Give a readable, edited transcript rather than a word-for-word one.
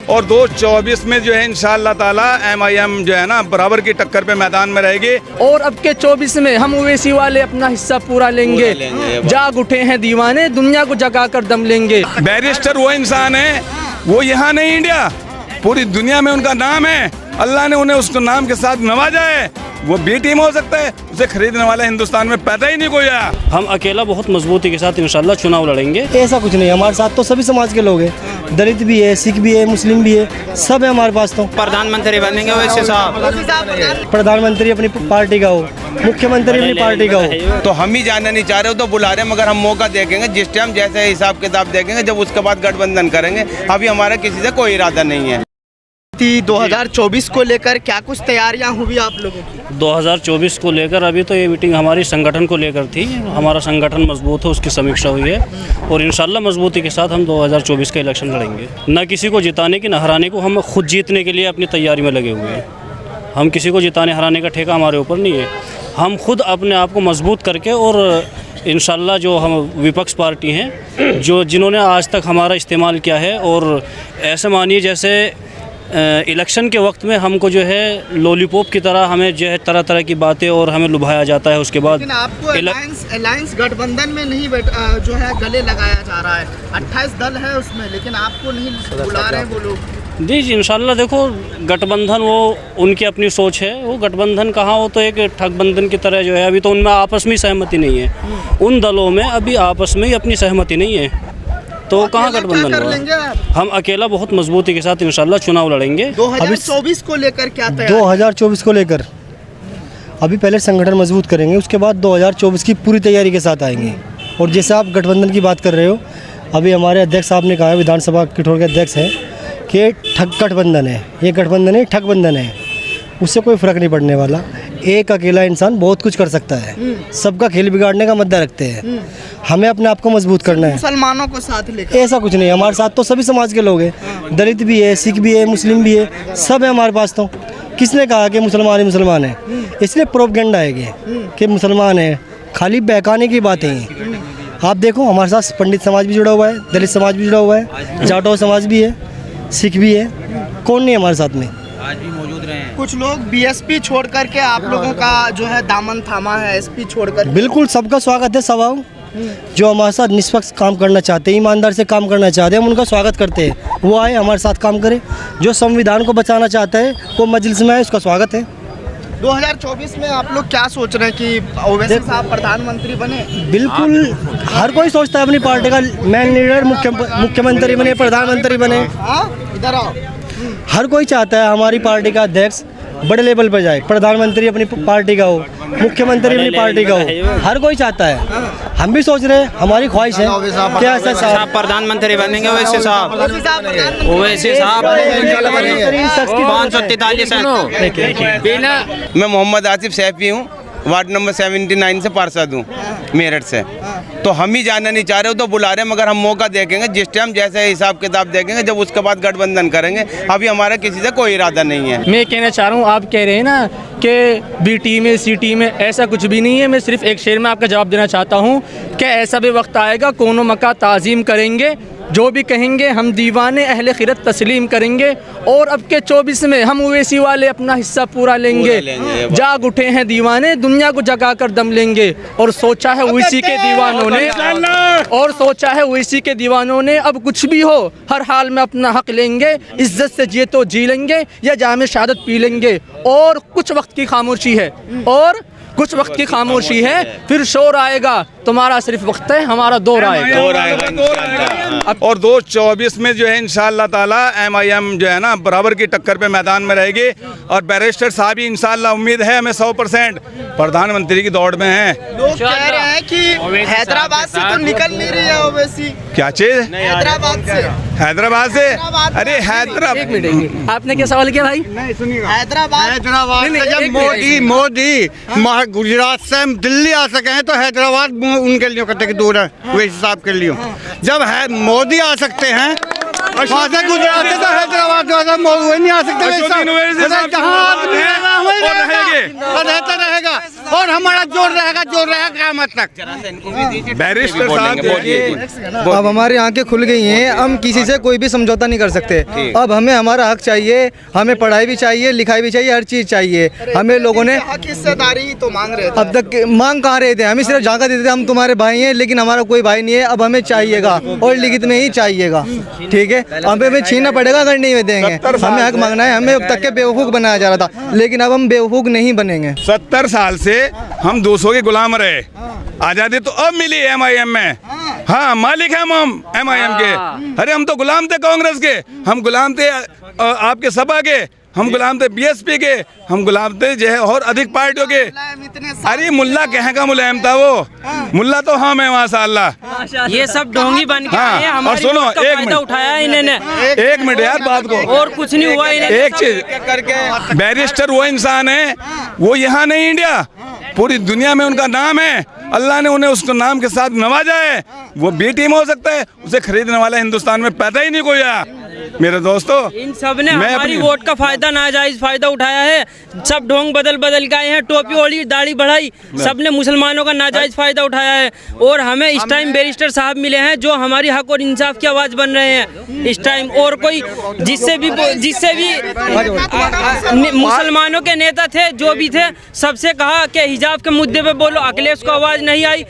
और 2024 में जो है इंशाअल्लाह ताला MIM जो है ना बराबर की टक्कर पे मैदान में रहेगी। और अब के 24 में हम ओवैसी वाले अपना हिस्सा पूरा लेंगे। जाग उठे हैं दीवाने, दुनिया को जगा कर दम लेंगे। बैरिस्टर वो इंसान है, वो यहाँ नहीं इंडिया, पूरी दुनिया में उनका नाम है। अल्लाह ने उन्हें उसको नाम के साथ नवाजा है। वो बी टीम हो सकता है, उसे खरीदने वाला हिंदुस्तान में पैदा ही नहीं कोई आया। हम अकेला बहुत मजबूती के साथ इंशाल्लाह चुनाव लड़ेंगे। ऐसा कुछ नहीं, हमारे साथ तो सभी समाज के लोग हैं, दलित भी है, सिख भी है, मुस्लिम भी है, सब है हमारे पास। तो प्रधानमंत्री बनेंगे वैसे साहब, प्रधानमंत्री अपनी पार्टी का हो, मुख्यमंत्री अपनी पार्टी का हो। तो हम ही जाना नहीं चाह रहे हो तो बुला रहे हैं, मगर हम मौका देखेंगे जिस टाइम जैसे हिसाब किताब देखेंगे, जब उसके बाद गठबंधन करेंगे। अभी हमारा किसी से कोई इरादा नहीं है। 2024 को लेकर क्या कुछ तैयारियां हुई आप लोगों की? 2024 को लेकर अभी तो ये मीटिंग हमारी संगठन को लेकर थी। हमारा संगठन मजबूत है, उसकी समीक्षा हुई है और इंशाल्लाह मजबूती के साथ हम 2024 का इलेक्शन लड़ेंगे। न किसी को जिताने की न हराने को, हम खुद जीतने के लिए अपनी तैयारी में लगे हुए हैं। हम किसी को जिताने हराने का ठेका हमारे ऊपर नहीं है। हम खुद अपने आप को मजबूत करके और इंशाल्लाह जो हम विपक्ष पार्टी हैं जिन्होंने आज तक हमारा इस्तेमाल किया है, और ऐसे मानिए जैसे इलेक्शन के वक्त में हमको जो है लॉलीपॉप की तरह हमें जो है तरह तरह की बातें और हमें लुभाया जाता है। उसके बाद लेकिन आपको अलायंस गठबंधन में नहीं जो है गले लगाया जा रहा है। 28 दल है उसमें, लेकिन आपको नहीं बुला रहे हैं वो लोग। जी इंशाल्लाह देखो, गठबंधन वो उनकी अपनी सोच है। वो गठबंधन कहाँ हो तो एक ठगबंधन की तरह जो है, अभी तो उनमें आपस में सहमति नहीं है। उन दलों में अभी आपस में ही अपनी सहमति नहीं है, तो कहाँ गठबंधन होगा। हम अकेला बहुत मजबूती के साथ इंशाल्लाह चुनाव लड़ेंगे। 2024 को लेकर क्या तैयारी? 2024 को लेकर अभी पहले संगठन मजबूत करेंगे, उसके बाद 2024 की पूरी तैयारी के साथ आएंगे। और जैसे आप गठबंधन की बात कर रहे हो, अभी हमारे अध्यक्ष साहब ने कहा है, विधानसभा किठौर के अध्यक्ष हैं, कि ठग गठबंधन है। ये गठबंधन है, ठगबंधन है, उससे कोई फ़र्क नहीं पड़ने वाला। एक अकेला इंसान बहुत कुछ कर सकता है, सबका खेल बिगाड़ने का मुद्दा रखते हैं। हमें अपने आप को मजबूत करना है, मुसलमानों को साथ लेकर। ऐसा कुछ नहीं, हमारे साथ तो सभी समाज के लोग हैं, दलित भी है, सिख भी है, मुस्लिम भी है, सब है हमारे पास। तो किसने कहा कि मुसलमान ही मुसलमान है? इसलिए प्रोपगेंडा है कि मुसलमान है, खाली बहकाने की बातें हैं। आप देखो हमारे साथ पंडित समाज भी जुड़ा हुआ है, दलित समाज भी जुड़ा हुआ है, जाटो समाज भी है, सिख भी है, कौन नहीं हमारे साथ में? आज भी मौजूद रहे हैं। कुछ लोग BSP छोड़ करके आप लोगों का जो है दामन थामा है, SP छोड़कर। बिल्कुल सबका स्वागत है। सवाओ जो हमारे साथ निष्पक्ष काम करना चाहते हैं, ईमानदार से काम करना चाहते हैं, हम उनका स्वागत करते हैं। वो आए हमारे साथ काम करें। जो संविधान को बचाना चाहता है वो मजलिस में आए, उसका स्वागत है। 2024 में आप लोग क्या सोच रहे हैं कि ओवैसी साहब प्रधानमंत्री बने? बिल्कुल हर कोई सोचता है अपनी पार्टी का मेन लीडर मुख्यमंत्री बने, प्रधानमंत्री बने। इधर आओ। हर कोई चाहता है हमारी पार्टी का अध्यक्ष बड़े लेवल पर जाए, प्रधानमंत्री अपनी पार्टी का हो, मुख्यमंत्री अपनी पार्टी का हो, हर कोई चाहता है। हम भी सोच रहे हैं, हमारी ख्वाहिश है क्या ऐसा साहब प्रधानमंत्री बनेंगे वैसे साहब, वैसे साहब 543 है। मैं मोहम्मद आसिफ सैफी हूँ, वार्ड नंबर 79 से पार्षद हूँ, मेरठ से। तो हम ही जाना नहीं चाह रहे हो तो बुला रहे हैं, मगर हम मौका देखेंगे जिस टाइम जैसे हिसाब किताब देखेंगे, जब उसके बाद गठबंधन करेंगे। अभी हमारा किसी से कोई इरादा नहीं है। मैं कहना चाह रहा हूँ, आप कह रहे हैं ना कि B टीम में C टीम में, ऐसा कुछ भी नहीं है। मैं सिर्फ एक शेर में आपका जवाब देना चाहता हूँ कि ऐसा भी वक्त आएगा, कोनो मका ताज़ीम करेंगे, जो भी कहेंगे हम दीवाने अहले खिरत तस्लीम करेंगे। और अब के 24 में हम ओवैसी वाले अपना हिस्सा पूरा लेंगे। जाग उठे हैं दीवाने, दुनिया को जगा कर दम लेंगे। और सोचा है ओवैसी के दीवानों ने, अब कुछ भी हो हर हाल में अपना हक लेंगे। इज्जत से जिए तो जी लेंगे, या जामे शहादत पी लेंगे। और कुछ वक्त की खामोशी है, फिर शोर आएगा। तुम्हारा सिर्फ वक्त है, हमारा दौर आएगा। और 2024 में जो है इंशाअल्लाह ताला MIM जो है ना बराबर की टक्कर पे मैदान में रहेगी। और बैरिस्टर साहब ही इंशाअल्लाह उम्मीद है हमें 100% प्रधानमंत्री की दौड़ में हैं। लोग कह रहे हैं कि हैदराबाद से तो निकल नहीं रही है ओवैसी। क्या चीज? हैदराबाद से? अरे हैदराबाद, एक मिनट, आपने क्या सवाल किया भाई? हैदराबाद जब मोदी गुजरात से दिल्ली आ सके हैं तो हैदराबाद उनके लिए कतई दूर है, वैसे हिसाब के लिए। जब है मोदी आ सकते हैं वहाँ से गुजरात से, तो हैदराबाद नहीं आ सकते। रहता रहेगा और हमारा जोर रहेगा क़यामत तक। बैरिस्टर साहब अब हमारी आंखें खुल गई हैं, हम किसी से कोई भी समझौता नहीं कर सकते। अब हमें हमारा हक चाहिए, हमें पढ़ाई भी चाहिए, लिखाई भी चाहिए, हर चीज़ चाहिए हमें। लोगों ने हक हिस्सेदारी तो मांग रहे थे, अब तक मांग कहाँ रहे थे, हमें सिर्फ झांका देते थे हम तुम्हारे भाई हैं, लेकिन हमारा कोई भाई नहीं है। अब हमें चाहिएगा और लिखित में ही चाहिएगा, ठीक है। हमें छीनना पड़ेगा अगर नहीं देंगे। हमें हक मांगना है, हमें अब तक के बेवकूफ़ बनाया जा रहा था, लेकिन अब हम बेवकूफ़ नहीं बनेंगे। 70 साल से हम 200 के गुलाम रहे, आज़ादी तो अब मिली MIM में। हाँ, मालिक हैं हम MIM के। अरे हम तो गुलाम थे कांग्रेस के, हम गुलाम थे आपके सपा के, हम गुलाम थे BSP के, हम गुलाम थे जो है और अधिक पार्टियों के। अरे मुल्ला कहाँ का मुलायम था वो, मुल्ला तो हम है माशाअल्लाह। ये सब ढोंगी बन के हाँ, आए हैं, और हमारी सुनो, वोट का एक फायदा मिनट। उठाया है इन्होंने। एक मिनट यार बात को, और कुछ नहीं हुआ इन्हें। एक चीज बैरिस्टर वो इंसान है, वो यहाँ नहीं इंडिया, पूरी दुनिया में उनका नाम है। अल्लाह ने उन्हें उसको नाम के साथ नवाजा है। वो B टीम हो सकता है, उसे खरीदने वाला हिंदुस्तान में पैदा ही नहीं कोई आया। मेरे दोस्तों, इन सब ने मैं हमारी अपनी- वोट का फायदा नाजायज फायदा उठाया है। सब ढोंग बदल के आए हैं, टोपी ओढ़ी, दाढ़ी बढ़ाई, सब ने मुसलमानों का नाजायज फायदा उठाया है। और हमें इस टाइम बैरिस्टर साहब मिले हैं जो हमारी हक और इंसाफ की आवाज़ बन रहे हैं इस टाइम। और कोई जिससे भी मुसलमानों के नेता थे, जो भी थे, सबसे कहा कि हिजाब के मुद्दे पे बोलो, अखिलेश को आवाज़ नहीं आई।